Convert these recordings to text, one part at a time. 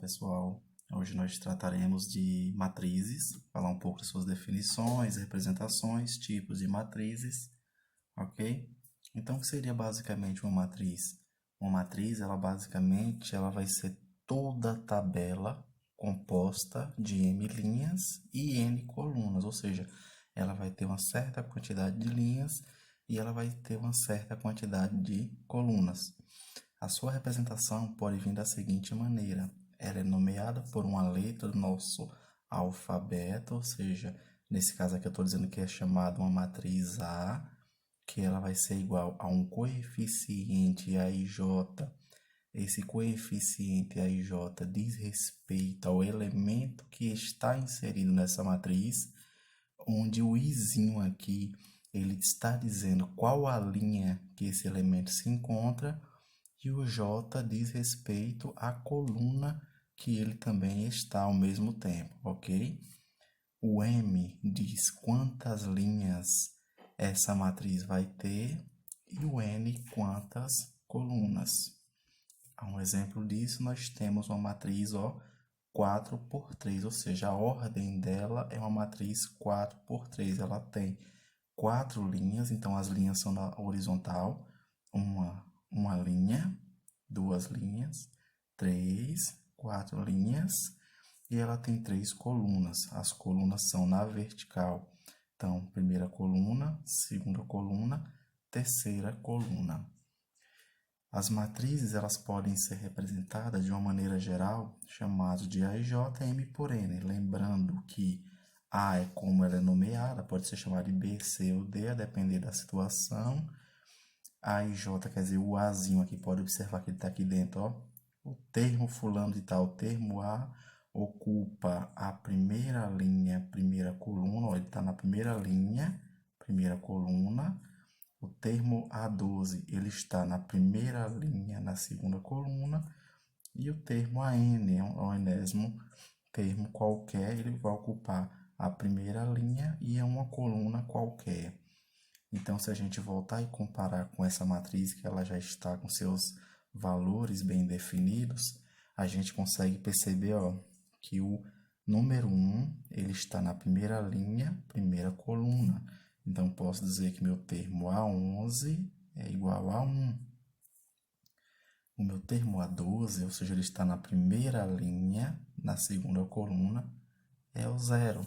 pessoal. Hoje nós trataremos de matrizes, falar um pouco de suas definições, representações, tipos de matrizes, ok? Então, o que seria basicamente uma matriz? Uma matriz, ela vai ser toda a tabela composta de m linhas e n colunas, ou seja, ela vai ter uma certa quantidade de linhas e ela vai ter uma certa quantidade de colunas. A sua representação pode vir da seguinte maneira: ela é nomeada por uma letra do nosso alfabeto, ou seja, nesse caso aqui eu estou dizendo que é chamada uma matriz A, que ela vai ser igual a um coeficiente AIJ. Esse coeficiente AIJ diz respeito ao elemento que está inserido nessa matriz, onde o izinho aqui, ele está dizendo qual a linha que esse elemento se encontra, e o J diz respeito à coluna que ele também está ao mesmo tempo, ok? O M diz quantas linhas essa matriz vai ter e o N quantas colunas. Um exemplo disso, nós temos uma matriz 4×3, ou seja, a ordem dela é uma matriz 4×3. Ela tem 4 linhas, então as linhas são na horizontal, uma linha, 2 linhas, 3, 4 linhas, e ela tem 3 colunas. As colunas são na vertical. Então, primeira coluna, segunda coluna, terceira coluna. As matrizes elas podem ser representadas de uma maneira geral, chamadas de A e J, M por N. Lembrando que A é como ela é nomeada, pode ser chamada de B, C ou D, a depender da situação. A e J, quer dizer, o Azinho aqui, pode observar que ele está aqui dentro, ó. O termo fulano de tal, o termo A, ocupa a primeira linha, primeira coluna, ó, ele está na primeira linha, primeira coluna. O termo A12, ele está na primeira linha, na segunda coluna. E o termo AN, é um enésimo termo qualquer, ele vai ocupar a primeira linha e é uma coluna qualquer. Então, se a gente voltar e comparar com essa matriz, que ela já está com seus valores bem definidos, a gente consegue perceber, ó, que o número 1, ele está na primeira linha, primeira coluna. Então, posso dizer que meu termo A11 é igual a 1. O meu termo A12, ou seja, ele está na primeira linha, na segunda coluna, é o 0.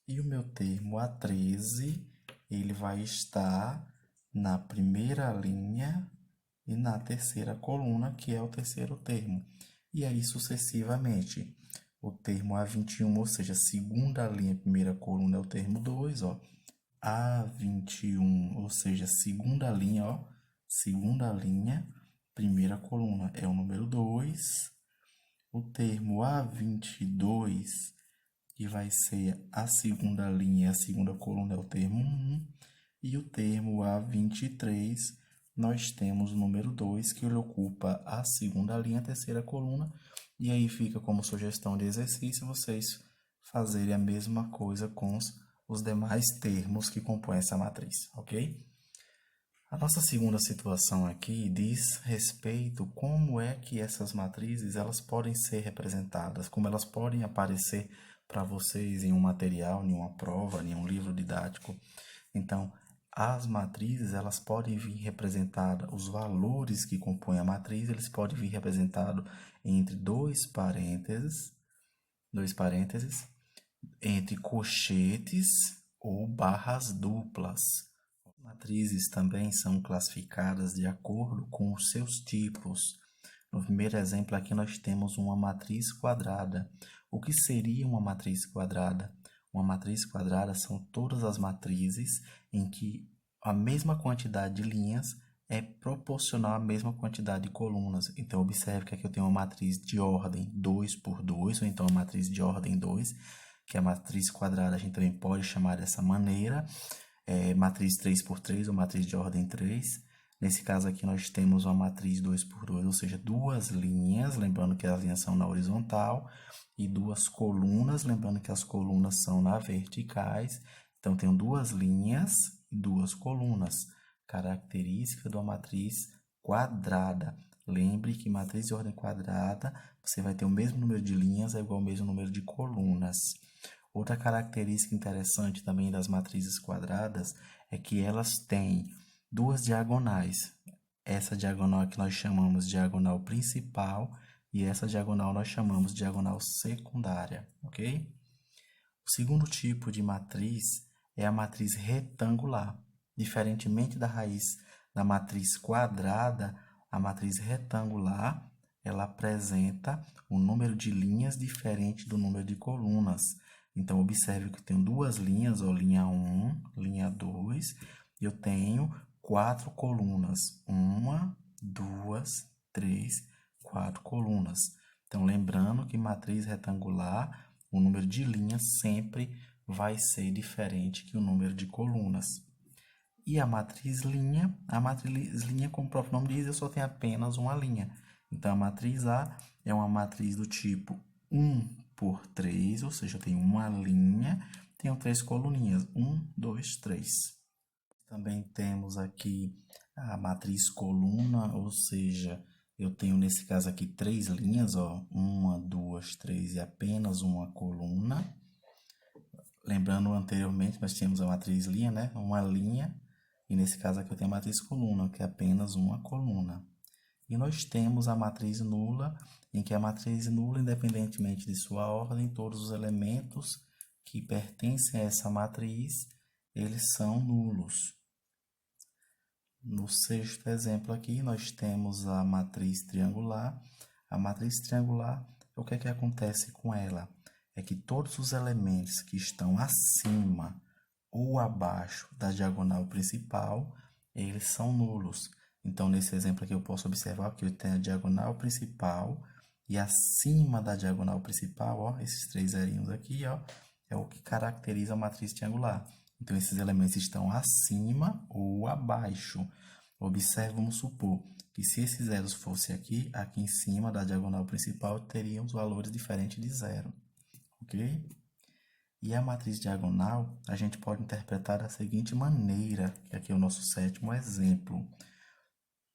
E o meu termo A13, ele vai estar na primeira linha e na terceira coluna, que é o terceiro termo. E aí, sucessivamente, o termo A21, ou seja, segunda linha, primeira coluna, é o termo 2, ó. A21, ou seja, segunda linha, ó, segunda linha, primeira coluna é o número 2. O termo A22, que vai ser a segunda linha, a segunda coluna é o termo 1. E o termo A23, nós temos o número 2, que ele ocupa a segunda linha, a terceira coluna. E aí fica como sugestão de exercício vocês fazerem a mesma coisa com os demais termos que compõem essa matriz, ok? A nossa segunda situação aqui diz respeito como é que essas matrizes elas podem ser representadas, como elas podem aparecer para vocês em um material, em uma prova, em um livro didático. Então, as matrizes elas podem vir representadas, os valores que compõem a matriz, eles podem vir representados entre dois parênteses, entre colchetes ou barras duplas. Matrizes também são classificadas de acordo com os seus tipos. No primeiro exemplo aqui nós temos uma matriz quadrada. O que seria uma matriz quadrada? Uma matriz quadrada são todas as matrizes em que a mesma quantidade de linhas é proporcional à mesma quantidade de colunas. Então, observe que aqui eu tenho uma matriz de ordem 2×2, ou então uma matriz de ordem 2, que a matriz quadrada a gente também pode chamar dessa maneira. Matriz 3×3 ou matriz de ordem 3. Nesse caso aqui nós temos uma matriz 2×2, ou seja, duas linhas, lembrando que as linhas são na horizontal, e duas colunas, lembrando que as colunas são na verticais. Então, tenho duas linhas e duas colunas. Característica de uma matriz quadrada. Lembre que matriz de ordem quadrada, você vai ter o mesmo número de linhas, é igual ao mesmo número de colunas. Outra característica interessante também das matrizes quadradas é que elas têm duas diagonais. Essa diagonal aqui nós chamamos de diagonal principal e essa diagonal nós chamamos de diagonal secundária, ok? O segundo tipo de matriz é a matriz retangular. Diferentemente da raiz da matriz quadrada, a matriz retangular ela apresenta um número de linhas diferente do número de colunas. Então, observe que eu tenho duas linhas, ó, linha 1, linha 2, e eu tenho 4 colunas. 1, 2, 3, 4 colunas. Então, lembrando que matriz retangular, o número de linhas sempre vai ser diferente que o número de colunas. E a matriz linha, como o próprio nome diz, eu só tenho apenas uma linha. Então, a matriz A é uma matriz do tipo 1 por 3, ou seja, eu tenho uma linha, tenho 3 coluninhas, 1, 2, 3. Também temos aqui a matriz coluna, ou seja, eu tenho nesse caso aqui 3 linhas, ó, 1, 2, 3 e apenas uma coluna. Lembrando anteriormente, nós tínhamos a matriz linha, né? Uma linha, e nesse caso aqui eu tenho a matriz coluna, que é apenas uma coluna. E nós temos a matriz nula, em que a matriz nula, independentemente de sua ordem, todos os elementos que pertencem a essa matriz, eles são nulos. No sexto exemplo aqui, nós temos a matriz triangular. A matriz triangular, o que é que acontece com ela? É que todos os elementos que estão acima ou abaixo da diagonal principal, eles são nulos. Então, nesse exemplo aqui, eu posso observar que eu tenho a diagonal principal e acima da diagonal principal, ó, esses 3 zerinhos aqui, ó, é o que caracteriza a matriz triangular. Então, esses elementos estão acima ou abaixo. Observe, vamos supor que se esses zeros fossem aqui em cima da diagonal principal, teriam os valores diferentes de zero, ok? E a matriz diagonal, a gente pode interpretar da seguinte maneira, que aqui é o nosso sétimo exemplo.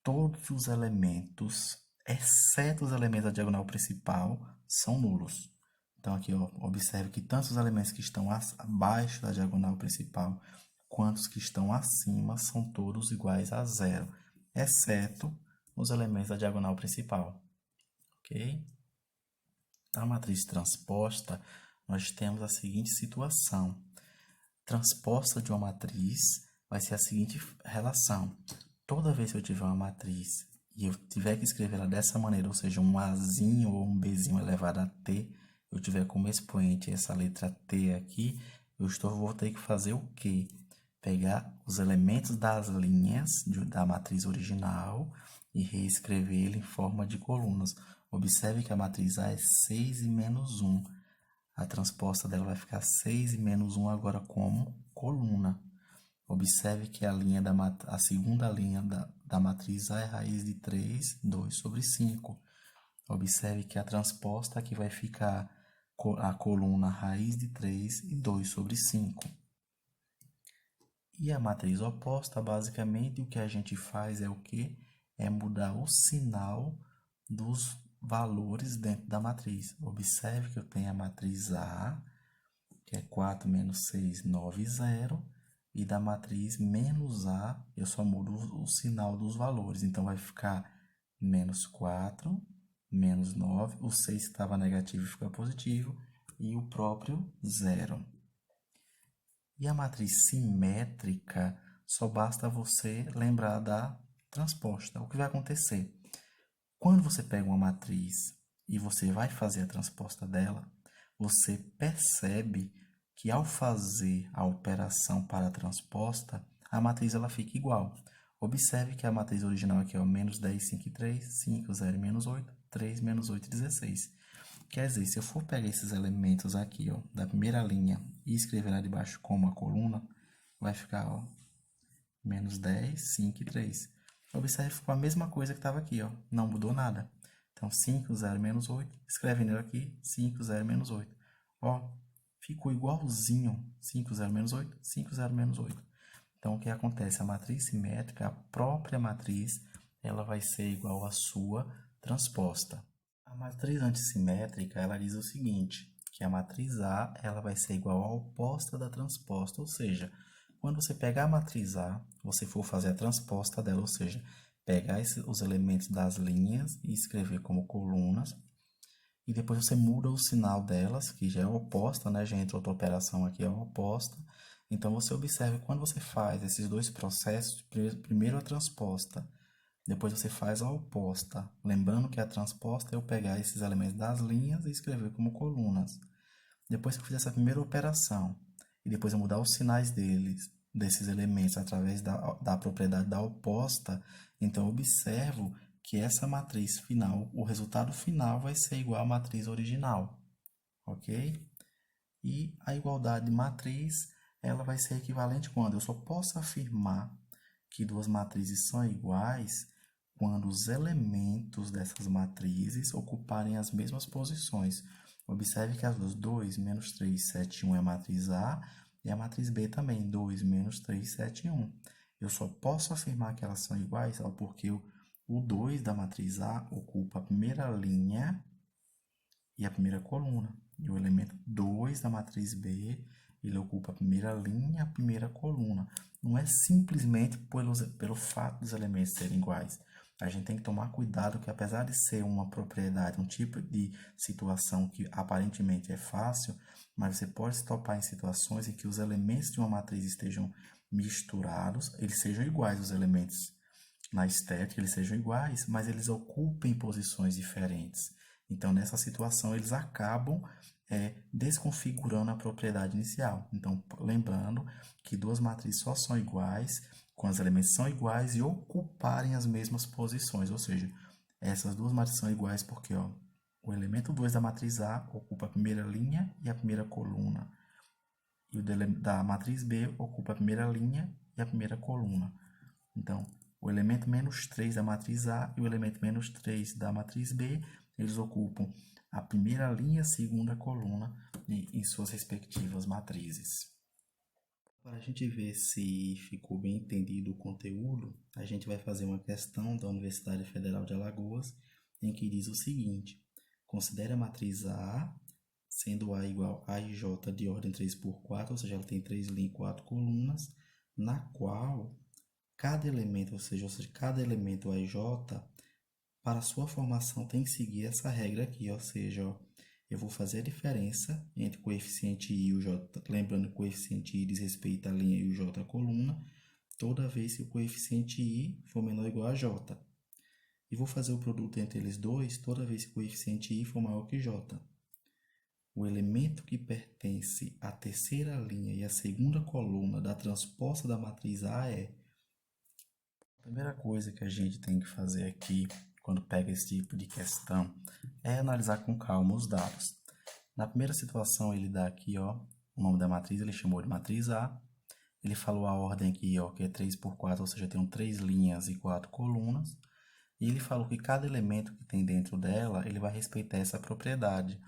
Todos os elementos, exceto os elementos da diagonal principal, são nulos. Então, aqui, ó, observe que tanto os elementos que estão abaixo da diagonal principal, quanto os que estão acima, são todos iguais a zero, exceto os elementos da diagonal principal. Ok? Na matriz transposta, nós temos a seguinte situação. Transposta de uma matriz vai ser a seguinte relação. Toda vez que eu tiver uma matriz e eu tiver que escrever ela dessa maneira, ou seja, um Azinho ou um Bzinho elevado a T, eu tiver como expoente essa letra T aqui, vou ter que fazer o quê? Pegar os elementos das linhas da matriz original e reescrever ele em forma de colunas. Observe que a matriz A é 6 e menos 1. A transposta dela vai ficar 6 e menos 1 agora como coluna. Observe que a segunda linha da matriz A é raiz de 3, 2 sobre 5. Observe que a transposta aqui vai ficar a coluna raiz de 3 e 2 sobre 5. E a matriz oposta, basicamente, o que a gente faz é o quê? É mudar o sinal dos valores dentro da matriz. Observe que eu tenho a matriz A, que é 4 menos 6, 9, 0. E da matriz menos A, eu só mudo o sinal dos valores. Então, vai ficar menos 4, menos 9. O 6 estava negativo fica positivo. E o próprio 0. E a matriz simétrica, só basta você lembrar da transposta. O que vai acontecer? Quando você pega uma matriz e você vai fazer a transposta dela, você percebe que ao fazer a operação para a transposta, a matriz ela fica igual. Observe que a matriz original aqui é menos 10, 5 e 3, 5, 0 e menos 8, 3, menos 8 e 16. Quer dizer, se eu for pegar esses elementos aqui, ó, da primeira linha e escrever lá debaixo como uma coluna, vai ficar, ó, menos 10, 5 e 3. Observe que ficou a mesma coisa que estava aqui, ó, não mudou nada. Então, 5, 0, menos 8, escreve nele aqui, 5, 0, menos 8. Ó, ficou igualzinho, 5, 0, menos 8, 5, 0, menos 8. Então, o que acontece? A matriz simétrica, a própria matriz, ela vai ser igual à sua transposta. A matriz antissimétrica, ela diz o seguinte, que a matriz A, ela vai ser igual à oposta da transposta, ou seja, quando você pegar a matriz A, você for fazer a transposta dela, ou seja, pegar os elementos das linhas e escrever como colunas, e depois você muda o sinal delas, que já é oposta, né? Já entra outra operação aqui, é oposta. Então, você observa quando você faz esses dois processos, primeiro a transposta, depois você faz a oposta. Lembrando que a transposta é eu pegar esses elementos das linhas e escrever como colunas. Depois que eu fizer essa primeira operação, e depois eu mudar os sinais desses elementos através da propriedade da oposta, então eu observo que essa matriz final, o resultado final vai ser igual à matriz original, ok? E a igualdade de matriz, ela vai ser equivalente quando eu só posso afirmar que duas matrizes são iguais quando os elementos dessas matrizes ocuparem as mesmas posições. Observe que as duas 2, menos 3, 7, 1 é a matriz A e a matriz B também, 2, menos 3, 7, 1. Eu só posso afirmar que elas são iguais porque o 2 da matriz A ocupa a primeira linha e a primeira coluna. E o elemento 2 da matriz B, ele ocupa a primeira linha e a primeira coluna. Não é simplesmente pelo fato dos elementos serem iguais. A gente tem que tomar cuidado que, apesar de ser uma propriedade, um tipo de situação que aparentemente é fácil, mas você pode se topar em situações em que os elementos de uma matriz estejam misturados, eles sejam iguais, os elementos na estética, eles sejam iguais, mas eles ocupem posições diferentes. Então, nessa situação, eles acabam desconfigurando a propriedade inicial. Então, lembrando que duas matrizes só são iguais quando os elementos são iguais e ocuparem as mesmas posições. Ou seja, essas duas matrizes são iguais porque o elemento 2 da matriz A ocupa a primeira linha e a primeira coluna. E o da matriz B ocupa a primeira linha e a primeira coluna. Então, o elemento menos 3 da matriz A e o elemento menos 3 da matriz B, eles ocupam a primeira linha e a segunda coluna em suas respectivas matrizes. Para a gente ver se ficou bem entendido o conteúdo, a gente vai fazer uma questão da Universidade Federal de Alagoas, em que diz o seguinte: considere a matriz A, sendo A igual a IJ de ordem 3×4, ou seja, ela tem 3 linhas e 4 colunas, na qual cada elemento, ou seja, cada elemento AJ, para sua formação tem que seguir essa regra aqui, ou seja, eu vou fazer a diferença entre o coeficiente I e o J, lembrando que o coeficiente I diz respeito à linha e o J à coluna, toda vez que o coeficiente I for menor ou igual a J. E vou fazer o produto entre eles dois toda vez que o coeficiente I for maior que J. O elemento que pertence à terceira linha e à segunda coluna da transposta da matriz A é... A primeira coisa que a gente tem que fazer aqui, quando pega esse tipo de questão, é analisar com calma os dados. Na primeira situação, ele dá aqui, o nome da matriz, ele chamou de matriz A. Ele falou a ordem aqui, que é 3×4, ou seja, tem 3 linhas e 4 colunas. E ele falou que cada elemento que tem dentro dela, ele vai respeitar essa propriedade.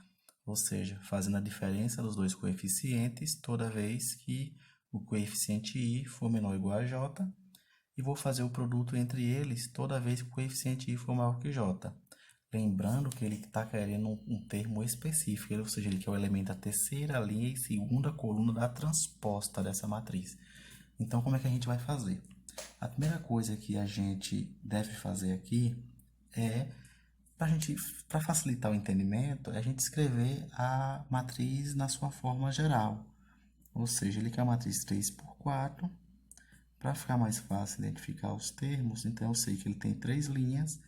Ou seja, fazendo a diferença dos dois coeficientes toda vez que o coeficiente I for menor ou igual a J. E vou fazer o produto entre eles toda vez que o coeficiente I for maior que J. Lembrando que ele está querendo um termo específico, ou seja, ele quer o elemento da terceira linha e segunda coluna da transposta dessa matriz. Então, como é que a gente vai fazer? A primeira coisa que a gente deve fazer aqui é, para facilitar o entendimento, é a gente escrever a matriz na sua forma geral. Ou seja, ele quer a matriz 3×4. Para ficar mais fácil identificar os termos, então eu sei que ele tem 3 linhas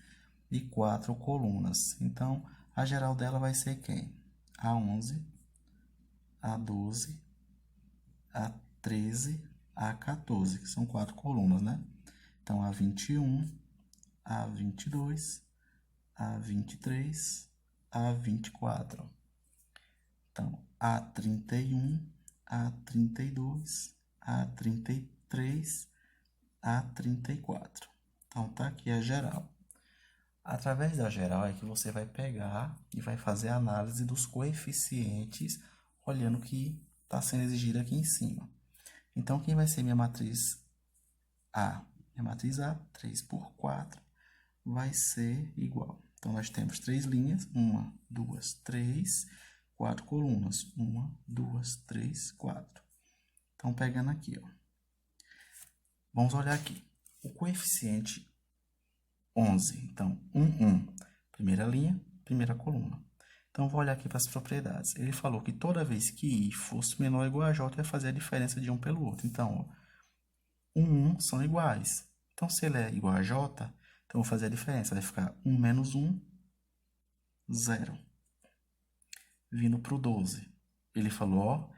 e 4 colunas. Então, a geral dela vai ser quem? A11, A12, A13, A14, que são 4 colunas, né? Então, A21, A22, A23, A24. Então, A31, A32, A33, A34. Então, tá aqui a geral. Através da geral é que você vai pegar e vai fazer a análise dos coeficientes, olhando o que está sendo exigido aqui em cima. Então, quem vai ser minha matriz A? Minha matriz A, 3×4. vai ser igual. Então, nós temos 3 linhas, 1, 2, 3, 4 colunas, 1, 2, 3, 4. Então, pegando aqui, ó. Vamos olhar aqui. O coeficiente 11. Então, 1, 1. Primeira linha, primeira coluna. Então, vou olhar aqui para as propriedades. Ele falou que toda vez que I fosse menor ou igual a J, ia fazer a diferença de um pelo outro. Então, ó, 1, 1 são iguais. Então, se ele é igual a J, então, vou fazer a diferença. Vai ficar 1 menos 1, 0. Vindo para o 12. Ele falou, ó,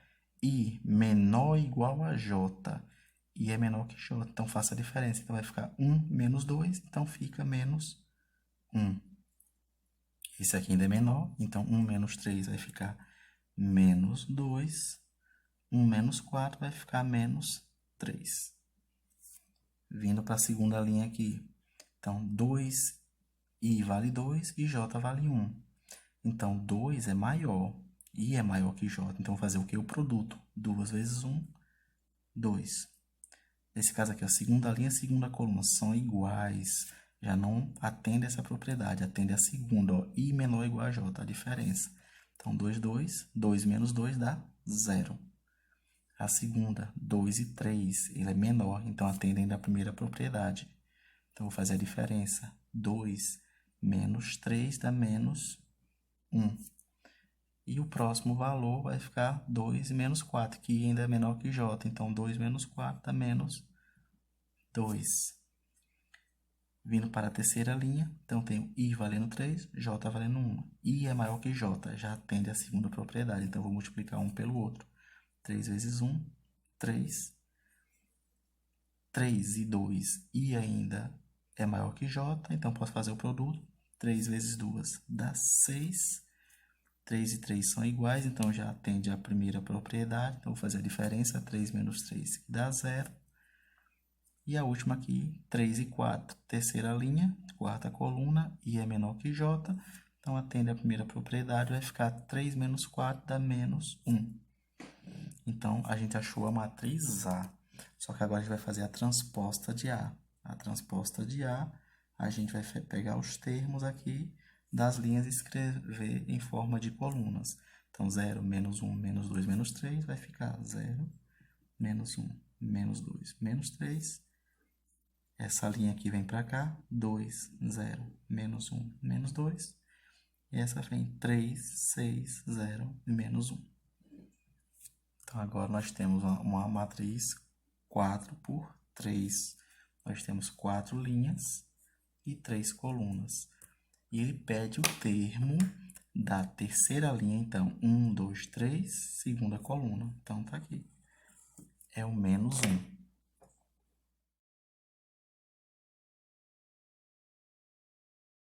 I menor ou igual a J. I é menor que J. Então, faça a diferença. Então, vai ficar 1 menos 2. Então, fica menos 1. Esse aqui ainda é menor. Então, 1 menos 3 vai ficar menos 2. 1 menos 4 vai ficar menos 3. Vindo para a segunda linha aqui. Então, 2, I vale 2 e J vale 1. Então, 2 é maior. I é maior que J. Então, vou fazer o quê? O produto. 2 vezes 1, 2. Nesse caso aqui, a segunda linha e a segunda coluna são iguais. Já não atende essa propriedade. Atende a segunda. Ó. I menor ou igual a J. A diferença. Então, 2, 2. 2 menos 2 dá 0. A segunda, 2 e 3, ele é menor, então atende ainda a primeira propriedade. Então, vou fazer a diferença. 2 menos 3 dá menos 1. E o próximo valor vai ficar 2 menos 4, que ainda é menor que J. Então, 2 menos 4 dá menos 2. Vindo para a terceira linha, então tenho I valendo 3, J valendo 1. I é maior que J, já atende a segunda propriedade. Então, vou multiplicar um pelo outro. 3 vezes 1, 3. 3 e 2, I ainda é maior que J, então posso fazer o produto. 3 vezes 2 dá 6. 3 e 3 são iguais, então já atende a primeira propriedade. Então, vou fazer a diferença. 3 menos 3, que dá 0. E a última aqui, 3 e 4. Terceira linha, quarta coluna, I é menor que J. Então, atende a primeira propriedade, vai ficar 3 menos 4 dá menos 1. Então, a gente achou a matriz A. Só que agora a gente vai fazer a transposta de A. A transposta de A, a gente vai pegar os termos aqui das linhas e escrever em forma de colunas. Então, 0, menos 1, menos 2, menos 3, vai ficar 0, menos 1, menos 2, menos 3. Essa linha aqui vem para cá, 2, 0, menos 1, menos 2. E essa vem 3, 6, 0, menos 1. Então, agora nós temos uma matriz 4 por 3. Nós temos 4 linhas e 3 colunas. E ele pede o termo da terceira linha, então, 1, 2, 3, segunda coluna. Então, tá aqui. É o menos 1.